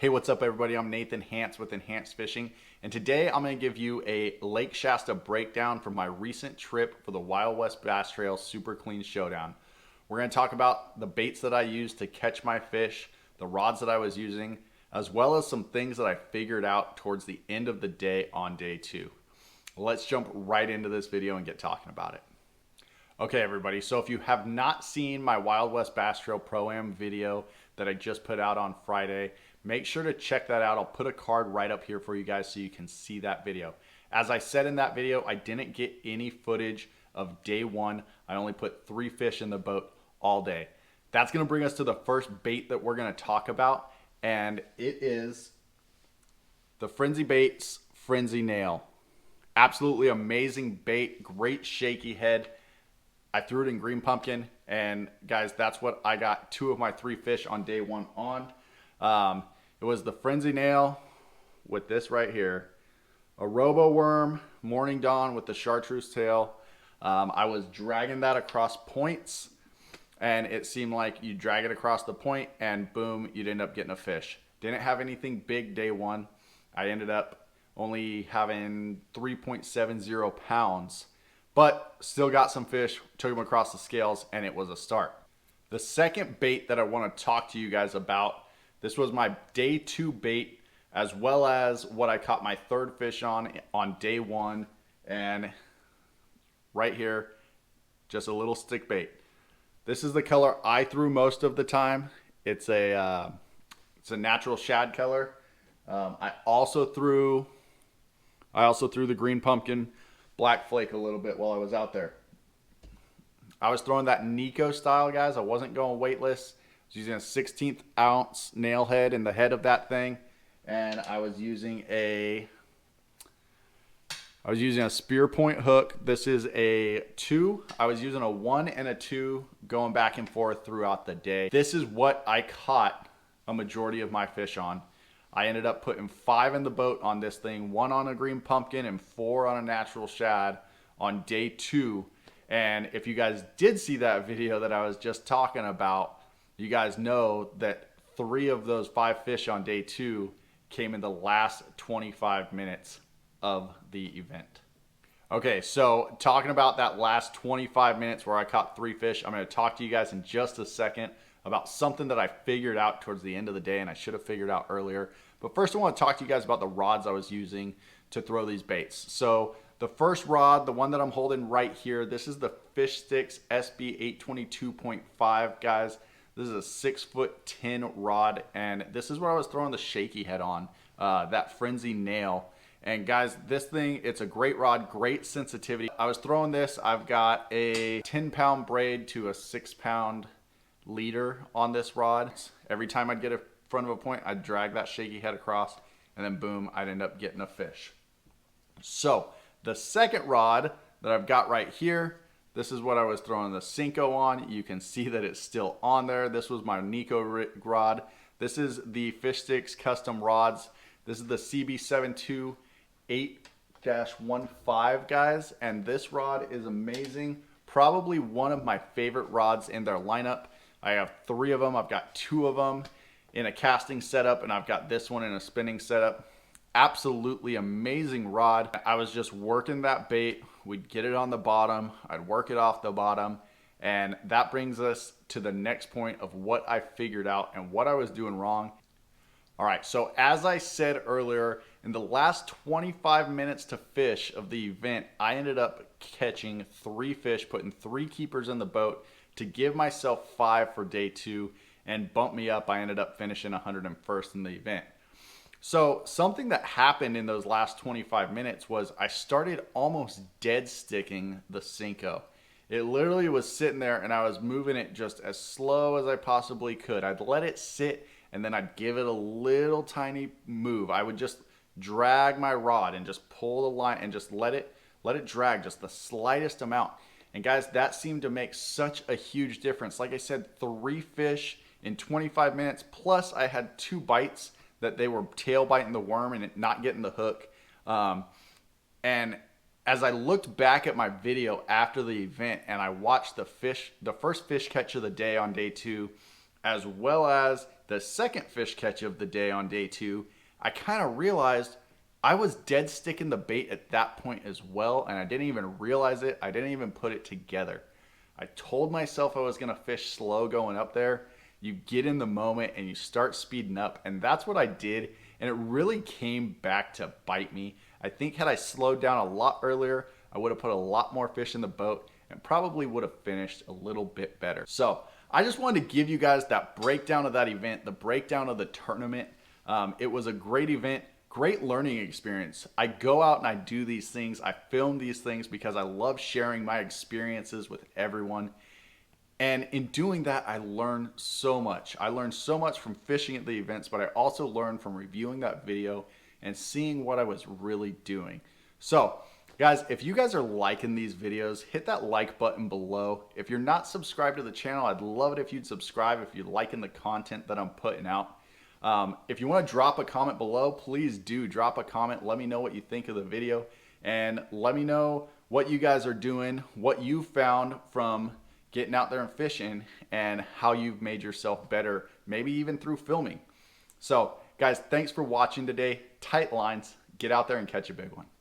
Hey, what's up everybody? I'm Nathan Hance with Enhanced Fishing, and today I'm going to give you a Lake Shasta breakdown from my recent trip for the Wild West Bass Trail Super Clean Showdown. We're going to talk about the baits that I used to catch my fish, the rods that I was using, as well as some things that I figured out towards the end of the day on day 2. Let's jump right into this video and get talking about it. Okay everybody, so if you have not seen my Wild West Bass Trail Pro-Am video that I just put out on Friday, make sure to check that out. I'll put a card right up here for you guys so you can see that video. As I said in that video, I didn't get any footage of day 1. I only put 3 fish in the boat all day. That's going to bring us to the first bait that we're going to talk about, and it is the Frenzy Baits Frenzy Nail. Absolutely amazing bait, great shaky head. I threw it in green pumpkin, and guys, that's what I got 2 of my 3 fish on day 1 on. It was the Frenzy Nail with this right here, a Robo Worm Morning Dawn with the chartreuse tail. I was dragging that across points, and it seemed like you drag it across the point and boom, you'd end up getting a fish. Didn't have anything big day 1. I ended up only having 3.70 pounds. But still got some fish, took them across the scales, and it was a start. The second bait that I want to talk to you guys about, this was my day 2 bait, as well as what I caught my 3rd fish on day 1. And right here, just a little stick bait. This is the color I threw most of the time. It's a natural shad color. I also threw the green pumpkin black flake a little bit while I was out there. I was throwing that Nico style, guys. I wasn't going weightless. I was using a 1/16 ounce nail head in the head of that thing, and I was using a spear point hook. This is a 2. I was using a 1 and a 2 going back and forth throughout the day. This is what I caught a majority of my fish on. I ended up putting 5 in the boat on this thing, 1 on a green pumpkin and 4 on a natural shad on day 2. And if you guys did see that video that I was just talking about, you guys know that 3 of those 5 fish on day 2 came in the last 25 minutes of the event. Okay, so talking about that last 25 minutes where I caught 3 fish, I'm going to talk to you guys in just a second about something that I figured out towards the end of the day, and I should have figured out earlier. But first I want to talk to you guys about the rods I was using to throw these baits. So the first rod, the one that I'm holding right here, this is the Fish Sticks SB 822.5, guys. This is a 6'10" rod, and this is what I was throwing the shaky head on, that Frenzy Nail. And guys, this thing, it's a great rod, great sensitivity. I was throwing this, I've got a 10-pound braid to a 6-pound leader on this rod. Every time I'd get in front of a point, I'd drag that shaky head across, and then boom, I'd end up getting a fish. So the second rod that I've got right here, this is what I was throwing the Cinco on. You can see that it's still on there. This was my Nico rod. This is the Fish Sticks custom rods. This is the CB72 8-15, guys, and this rod is amazing. Probably one of my favorite rods in their lineup. I have 3 of them. I've got 2 of them in a casting setup, and I've got this one in a spinning setup. Absolutely amazing rod. I was just working that bait. We'd get it on the bottom. I'd work it off the bottom. And that brings us to the next point of what I figured out and what I was doing wrong. All right, so as I said earlier, in the last 25 minutes to fish of the event, I ended up catching 3 fish, putting 3 keepers in the boat to give myself 5 for day 2 and bump me up. I ended up finishing 101st in the event. So something that happened in those last 25 minutes was I started almost dead sticking the Cinco. It literally was sitting there and I was moving it just as slow as I possibly could. I'd let it sit and then I'd give it a little tiny move. I would just drag my rod and just pull the line and just let it drag just the slightest amount. And guys, that seemed to make such a huge difference. Like I said, 3 fish in 25 minutes, plus I had 2 bites that they were tail biting the worm and not getting the hook. And as I looked back at my video after the event and I watched the first fish catch of the day on day 2, as well as the second fish catch of the day on day 2, I kind of realized I was dead sticking the bait at that point as well, and I didn't even realize it. I didn't even put it together. I told myself I was gonna fish slow going up there. You get in the moment and you start speeding up, and that's what I did, and it really came back to bite me. I think had I slowed down a lot earlier, I would have put a lot more fish in the boat and probably would have finished a little bit better. So I just wanted to give you guys that breakdown of that event, the breakdown of the tournament. It was a great event, great learning experience. I go out and I do these things. I film these things because I love sharing my experiences with everyone. And in doing that, I learned so much. I learned so much from fishing at the events, but I also learned from reviewing that video and seeing what I was really doing. So, guys, if you guys are liking these videos, hit that like button below. If you're not subscribed to the channel, I'd love it if you'd subscribe if you're liking the content that I'm putting out. If you want to drop a comment below, please do drop a comment. Let me know what you think of the video, and let me know what you guys are doing, what you found from getting out there and fishing, and how you've made yourself better, maybe even through filming. So, guys, thanks for watching today. Tight lines. Get out there and catch a big one.